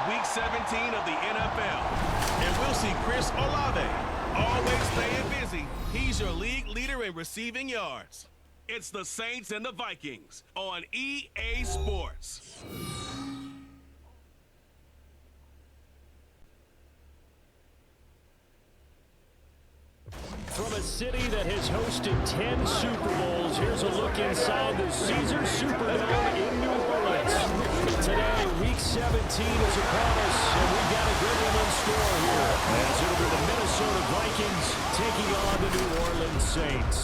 Week 17 of the NFL. And we'll see Chris Olave, always staying busy. He's your league leader in receiving yards. It's the Saints and the Vikings on EA Sports. From a city that has hosted 10 Super Bowls, here's a look inside the Caesars Superdome in New Orleans. Today, Week 17 is upon us, and we've got a good one in store here, as it'll be the Minnesota Vikings taking on the New Orleans Saints.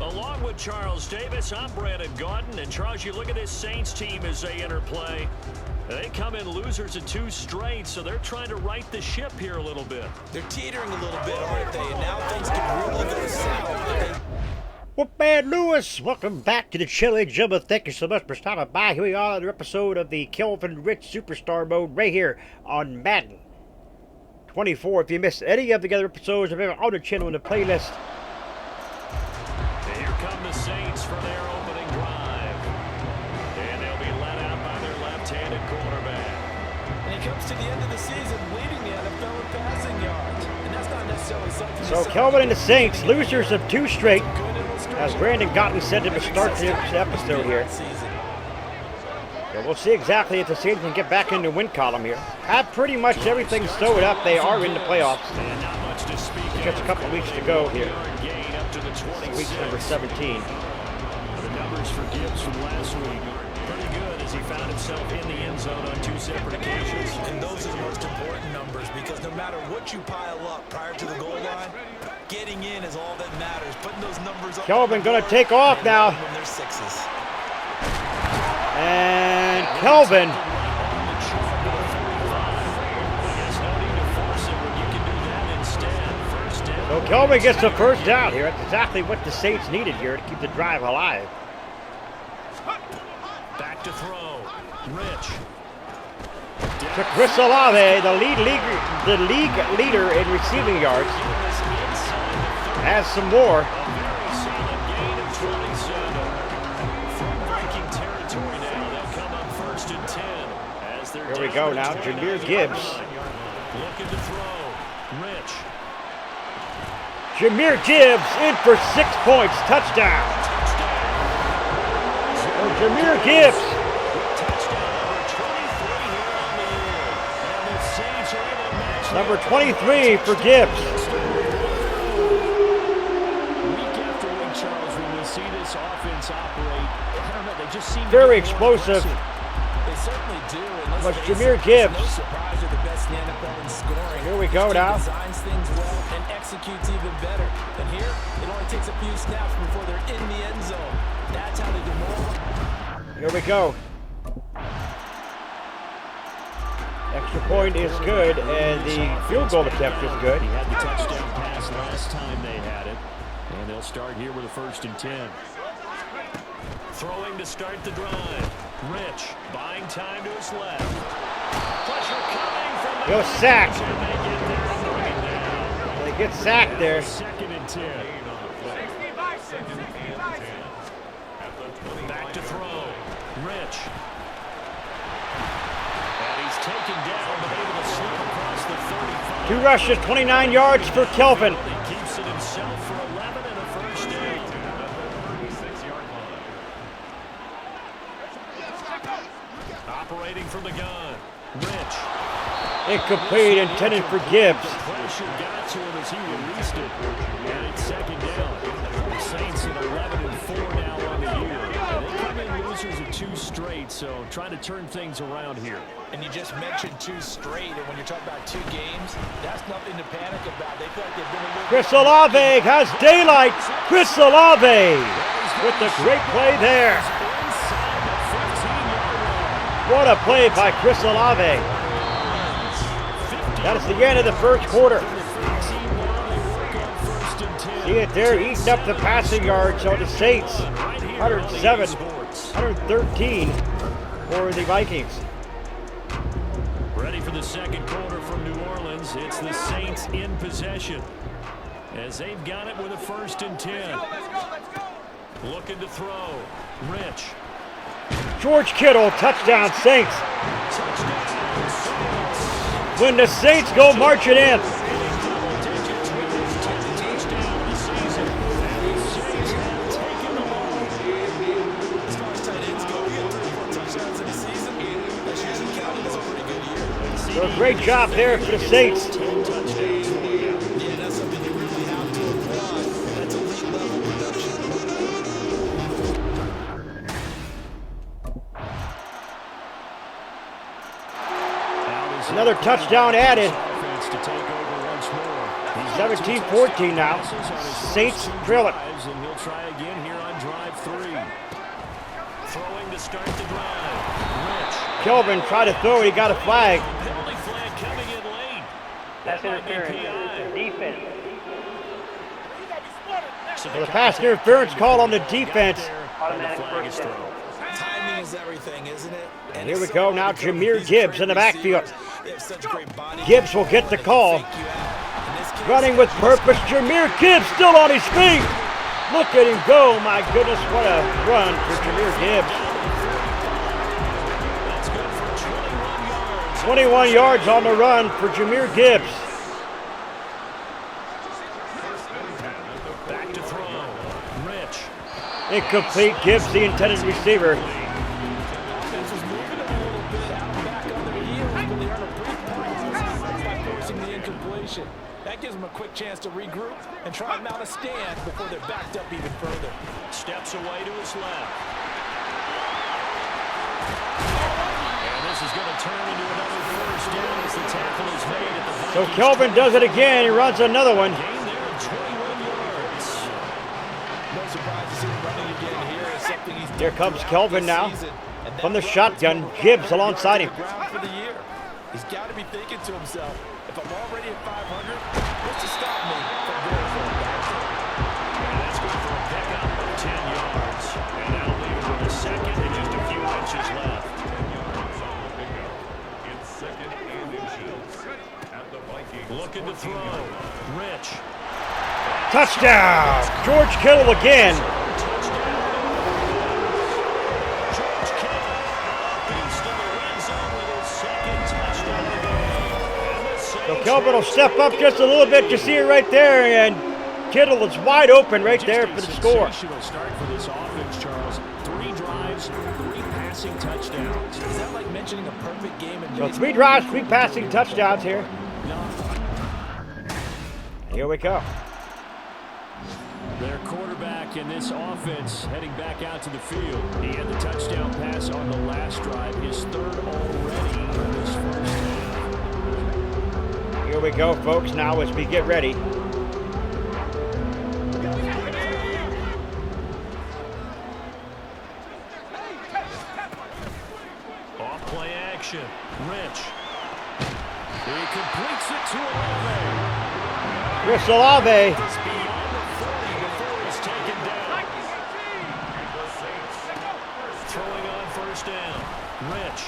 Along with Charles Davis, I'm Brandon Gaudin, and Charles, you look at this Saints team as they enter play. They come in losers of 2 straight, so they're trying to right the ship here a little bit. They're teetering a little bit, aren't they? And now things can really go south. Whoop, man, Lewis, welcome back to the Chili Jibba. Thank you so much for stopping by. Here we are on another episode of the Kelvin Rich Superstar Mode right here on Madden 24. If you missed any of the other episodes, remember on the channel in the playlist. And here come the Saints for their opening drive. And they'll be let out by their left-handed quarterback. And he comes to the end of the season leading the NFL in passing yards. And that's not necessarily something. So Kelvin and the Saints, losers of 2 straight. As Brandon Gaudin said to start this episode here. So we'll see exactly if the Saints can get back into the win column here. Have pretty much everything sewed up. They are in the playoffs. Just a couple weeks to go here. Week number 17. The numbers for Gibbs from last week pretty good as he found himself in the end zone on 2 separate occasions. And those are the most important numbers because no matter what you pile up prior to the goal line, getting in is all that matters. Putting those numbers up. Kelvin going to take off now. When they're 6s. And Kelvin. So Kelvin gets the first down here. That's exactly what the Saints needed here to keep the drive alive. Back to throw. Rich. To Chris Olave, the league leader in receiving yards. Has some more. A very solid gain of 27. From breaking territory now, they'll come up 1st and 10. As they're Here we go now, Jahmyr Gibbs. Looking to throw. Rich. Jahmyr Gibbs in for 6 points. Touchdown. Oh, Jahmyr Gibbs. Number 23 for Gibbs. Very explosive. They certainly do. Was Jahmyr Gibbs. No surprise they're the best in the NFL in scoring. Here we go now. Designs things well and executes even better. And here, it only takes a few snaps before they're in the end zone. That's how they demoralize. Here we go. Extra point is good, and the field goal attempt is good. He had the touchdown pass last time they had it. And they'll start here with a 1st and 10. Throwing to start the drive. Rich buying time to his left. Pressure coming from the sacked. They They get sacked there. 2nd and 10. Back to throw. Rich. And he's taken down, but able to slip across the 35. 2 rushes, 29 yards for Kelvin. He keeps it himself for 11 and a 1st down. Operating from the gun. Rich. Incomplete, intended for Gibbs. Pressure got to him as he released it. And it's 2nd down. The Saints at 11 and 4 now on the year. And they come in losers of 2 straight, so trying to turn things around here. And you just mentioned 2 straight, and when you're talking about 2 games, that's nothing to panic about. They feel like they've been a little. Chris Olave has daylight. Chris Olave with the great play there. What a play by Chris Olave. That is the end of the 1st quarter. See it there, eating up the passing yards on the Saints. 107, 113 for the Vikings. Ready for the 2nd quarter from New Orleans. It's the Saints in possession as they've got it with a 1st and 10. Looking to throw. Rich. George Kittle, touchdown Saints. When the Saints go marching in. So a great job there for the Saints. Another touchdown added. 17-14 now. Saints trail it. And he'll try again here on drive 3. Throwing to start the drive. Kelvin tried to throw it. He got a flag. Penalty flag coming in late. That's interference. Defense. So the pass interference call on the defense. Automatic first down. Timing is everything, isn't it? And here we go now. Jameer Gibbs in the backfield. Gibbs will get the call. Running with purpose. Jameer Gibbs still on his feet. Look at him go. My goodness, what a run for Jameer Gibbs. 21 yards on the run for Jameer Gibbs. Back to throw. Rich. Incomplete. Gibbs, the intended receiver. Offense was moving a little bit back on their heels, but they earned a brief pause by forcing the incompletion. That gives them a quick chance to regroup and try and mount a stand before they're backed up even further. Steps away to his left. And this is going to turn into another first down as the tackle is made at the Vikings. So Kelvin does it again. He runs another one. Gain there of 21 yards. No surprise to see him running again here. It's something he's done Here comes throughout Kelvin this now. season, and From the that's shotgun, what Gibbs alongside him. ground for the year. He's got to be thinking to himself, if I'm already at 500, what's to stop me from going for a back? And that's good for a pickup of 10 yards. And that'll leave him with a second and just a few inches left. 10 yards on the pickup. It's second and inches at the Vikings. Looking to throw. Rich. Touchdown! George Kittle again. George Kittle beats to the red zone with his second touchdown of the game. And the So Saints Kelvin will step up just a little bit. You see it right there, and Kittle is wide open right Just there a for the score. sensational start for this offense, Charles. 3 drives, 3 passing touchdowns. Is that like mentioning a perfect game in So baseball? 3 drives, 3 passing touchdowns here. Here we go. Their quarterback in this offense heading back out to the field. He had the touchdown pass on the last drive, his third already in this first half. Here we go, folks, now as we get ready. Off play action. Rich. He completes it to Olave. Chris Olave. It's beyond the 40 before he's taken down. Throwing on first down. Rich.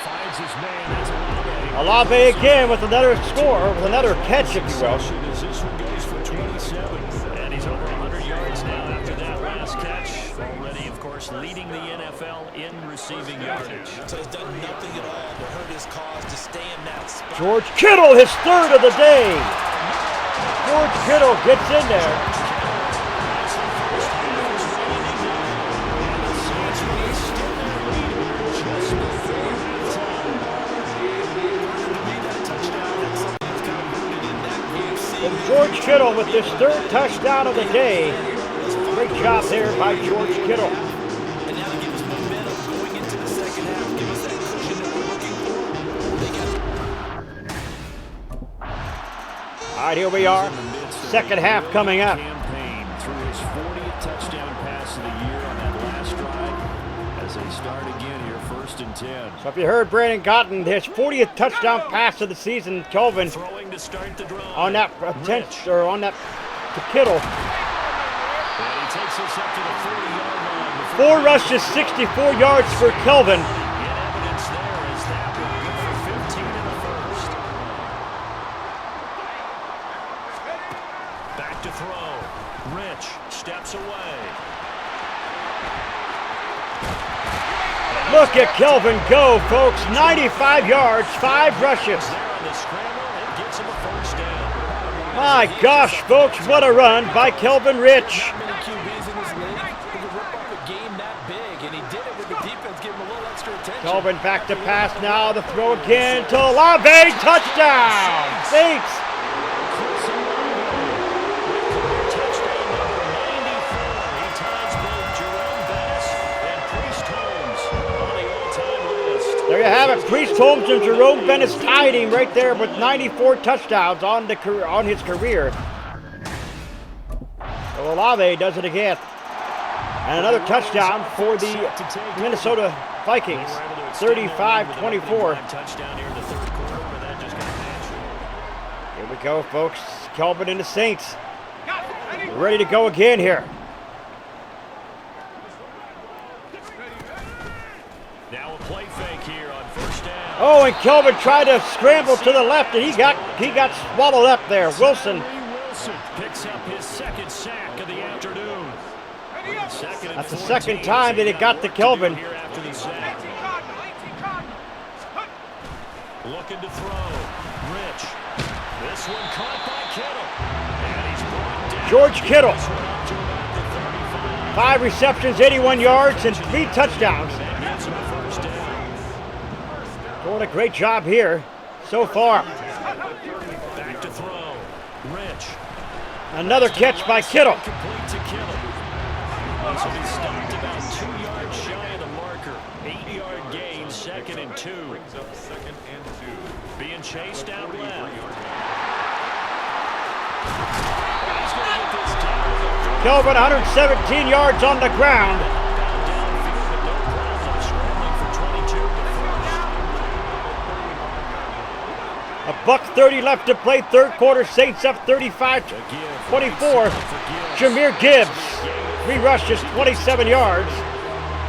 Finds his man. That's Olave. Olave again with another score, with another catch, if you will. As this one goes for 27. And he's over 100 yards now after that last catch. Already, of course, leading the NFL in receiving yardage. So he's done nothing at all to hurt his cause to stay in that spot. George Kittle, his third of the day. George Kittle gets in there. And George Kittle with his third touchdown of the day. Great job there by George Kittle. And now to give us momentum going into the second half, give us that cushion that we're looking for. All right, here we are. Second half coming up. Campaign through his 40th touchdown pass of the year on that last drive as they start again here, 1st and 10. So if you heard Brandon Cotton, his 40th touchdown pass of the season, Kelvin, Throwing to start the drive. on that attempt, or on that to Kittle. And he takes us up to the 40-yard line. 4 rushes, 64 yards for Kelvin. In evidence there as that will go for 15 in the first. Back to throw. Rich steps away. Look at Kelvin go, folks. 95 yards, 5 rushes. My gosh, folks, what a run by Kelvin Rich. Not many QBs in this league who can rip off a game that big, and he did it with the defense giving him a little extra attention. Kelvin back to pass now. The throw again to Olave. Touchdown. Saints. There you have it. Priest Holmes and Jerome Bennis tied him right there with 94 touchdowns on his career. So Olave does it again. And another touchdown for the Minnesota Vikings. 35-24. Here we go, folks. Kelvin and the Saints. Ready to go again here. Now a play fake here on first down. Oh, and Kelvin tried to scramble to the left, and he got swallowed up there. Wilson. Wilson picks up his second sack of the afternoon. That's the second time that it got to Kelvin. Here after the sack. Looking to throw. Rich. This one caught by Kittle. And he's brought down. George Kittle. 5 receptions, 81 yards, and 3 touchdowns. Doing a great job here so far. Back to throw. Rich. Another catch by Kittle. Complete to Kittle. So he stopped about 2 yards shy of the marker. 8-yard gain, 2nd and 2. Brings up 2nd and 2. Being chased out left. He's going to get this down. Kelvin 117 yards on the ground. Downfield, but no problem. Scrambling for 22 to first. $1:30 left to play, third quarter. Saints up 35-24. Jahmyr Gibbs, 3 rushes, 27 yards.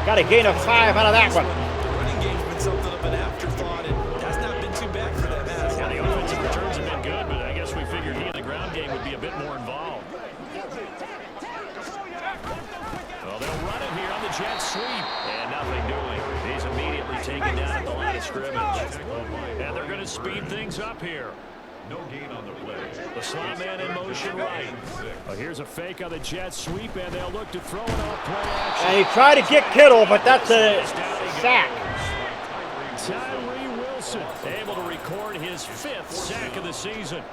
Got a gain of 5 out of that one. The running game's been something of an afterthought, and that's not been too bad for them. Yeah, the offensive returns have been good, but I guess we figured he in the ground game would be a bit more involved. Well, they'll run it here on the jet sweep. And nothing doing. He's immediately taken down at the line of scrimmage. And they're going to speed things up here. No gain on the play. The slot man in motion right. Well, here's a fake on the jet sweep, and they'll look to throw it off play action. And he tried to get Kittle, but that's a sack. Tyree Wilson able to record his 5th sack of the season.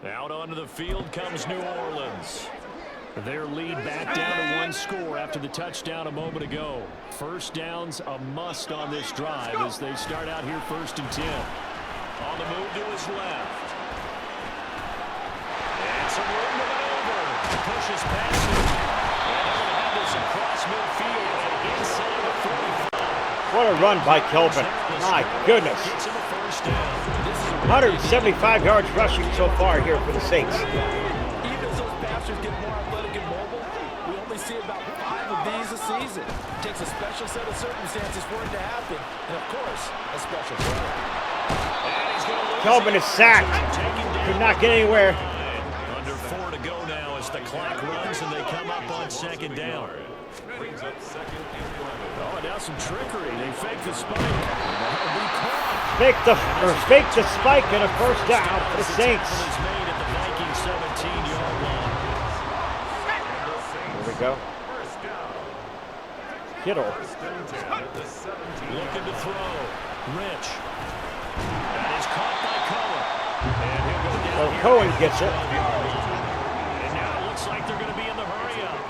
Out onto the field comes New Orleans. Their lead back down to 1 score after the touchdown a moment ago. First down's a must on this drive as they start out here 1st and 10. On the move to his left. And some room to maneuver. Pushes past him. And they're going to have this across midfield and inside the 45. What a run by Kelvin. My goodness. Gets him a first down. 175 yards rushing so far here for the Saints. Even as those passers get more athletic and mobile, we only see about 5 of these a season. It takes a special set of circumstances for it to happen, and of course, a special player. Kelvin is sacked. Could not get anywhere. Under 4 to go now as the clock runs and they come up on 2nd down. Brings up 2nd and 11. Oh, and now some trickery. They fake the spike. That'll be caught. Fake the spike and a first down for the Saints. Is made at the Vikings 17-yard line. Here we go. First down. Kittle. Looking to throw. Rich. That is caught by Cohen. And he'll go down. Well, Cohen gets it. And now it looks like they're going to be in the hurry up.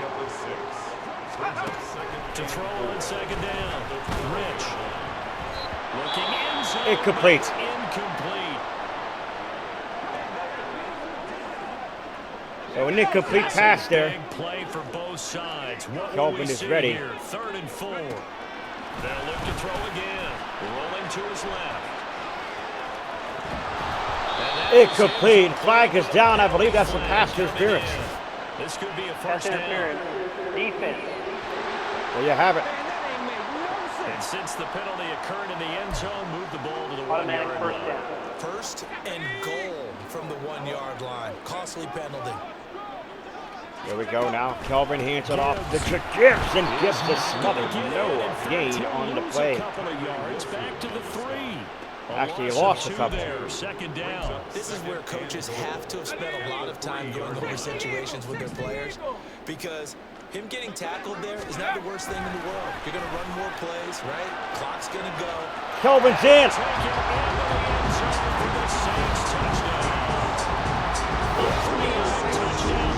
To throw on 2nd down. Rich. Looking in zone. Incomplete. Incomplete. So an incomplete pass there. Big play for both sides. What Kelvin will we is see ready. Here? 3rd and 4. They'll look to throw again. Rolling to his left. Incomplete. Flag is down. I believe that's a pass interference. This could be a Pass first down. interference. Defense. There you have it. And since the penalty occurred in the end zone, move the ball to the Automatic 1-yard first line. down. First and goal from the 1-yard line. Costly penalty. Here we go now. Kelvin hands it off to Gibbs, and Gibbs is smothered. No gain on the play. A couple of yards back to the 3. Actually, he lost a couple. There, second down. This is where coaches have to have spent a lot of time going over situations with their players, because him getting tackled there is not the worst thing in the world. You're going to run more plays, right? Clock's going to go. Kelvin's in. Take it into the end zone for the Saints touchdown. A 3-yard touchdown.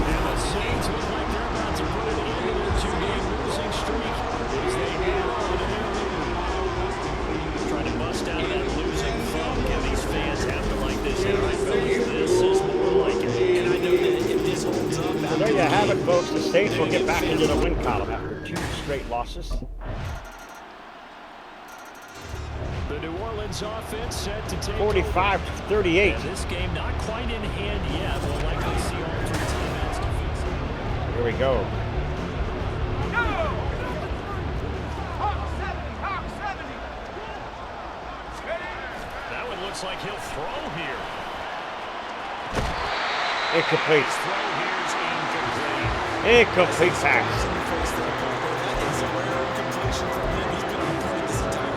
And the Saints look like they're about to put an end to their 2-game losing streak as they move on to their lead. Trying to bust out of that losing funk, and these fans have to like this. All right, fellas, this is more like it. And I know that if this holds up, So there you have it, folks. The Saints will get back into the win column after 2 straight losses. The New Orleans offense set to take 45-38. And this game not quite in hand yet. We'll likely see all 3 teammates defensively. Here we go. That one looks like he'll throw here. Incomplete. His throw here's incomplete. Incomplete pass.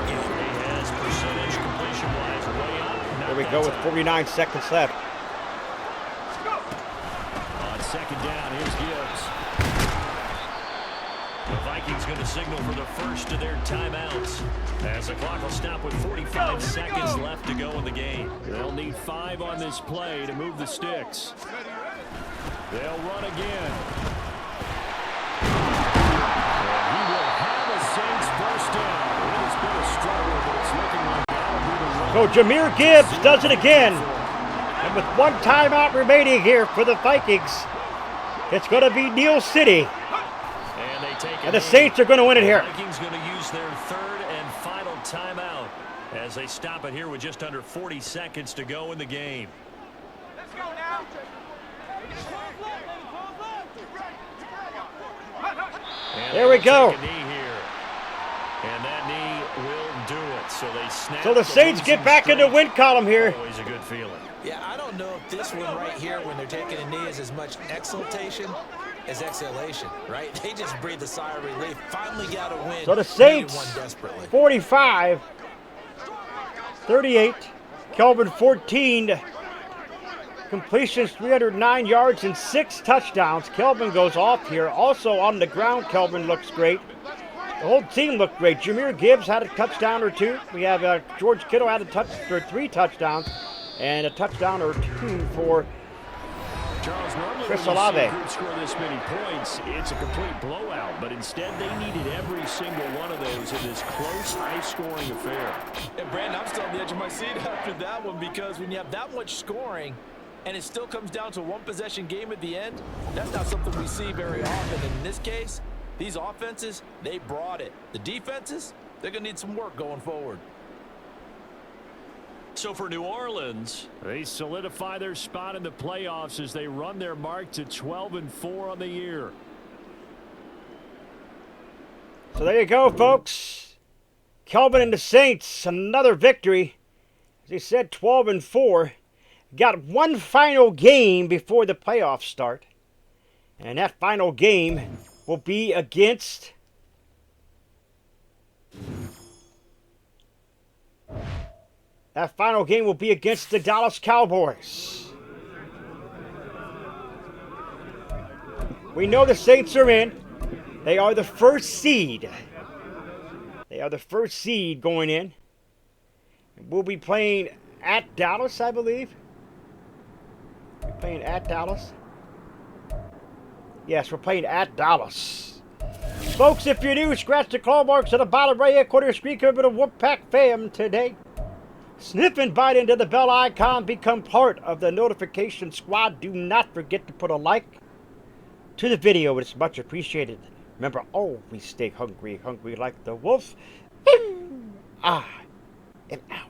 He has percentage completion-wise way up. Here we go with 49 seconds left. On second down, here's Gibbs. The Vikings going to signal for the first of their timeouts, as the clock will stop with 45 seconds left to go in the game. They'll need 5 on this play to move the sticks. They'll run again. And he will have a Saints first down. It has been a struggle, but it's looking like that'll be the run. So Jameer Gibbs does it again. And with 1 timeout remaining here for the Vikings, it's going to be Neal City. And they take And the Saints are going to win it here. The Vikings going to use their 3rd and final timeout as they stop it here with just under 40 seconds to go in the game. Let's go now. And There we they'll go. take a knee here. And that knee will do it. So they snap. So the Saints get back in the win column here. Always a good feeling. Yeah, I don't know if this one right here, when they're taking a knee, is as much exultation as exhalation, right? They just breathe a sigh of relief. Finally got a win. So the Needed Saints, one desperately. 45-38. Kelvin 14. Completions 309 yards and 6 touchdowns. Kelvin goes off here. Also on the ground, Kelvin looks great. The whole team looked great. Jameer Gibbs had a touchdown or 2. We have George Kittle had 3 touchdowns. And a touchdown or 2 for Charles, normally Chris when you see Olave. a group score this many points, it's a complete blowout. But instead, they needed every single one of those in this close, high-scoring affair. And Brandon, I'm still on the edge of my seat after that one, because when you have that much scoring and it still comes down to a 1-possession game at the end, that's not something we see very often. And in this case, these offenses, they brought it. The defenses, they're going to need some work going forward. So for New Orleans, they solidify their spot in the playoffs as they run their mark to 12-4 on the year. So there you go, folks. Kelvin and the Saints, another victory. As he said, 12-4. Got 1 final game before the playoffs start. And that final game will be against the Dallas Cowboys. We know the Saints are in. They are the first seed. Going in. We'll be playing at Dallas, I believe. We're playing at Dallas. Yes, we're playing at Dallas. Folks, if you're new, scratch the claw marks at the bottom right-hand corner of the screen. Come to the Wolfpack fam today. Sniff and bite into the bell icon. Become part of the notification squad. Do not forget to put a like to the video. It's much appreciated. Remember, always stay hungry like the wolf. I am out.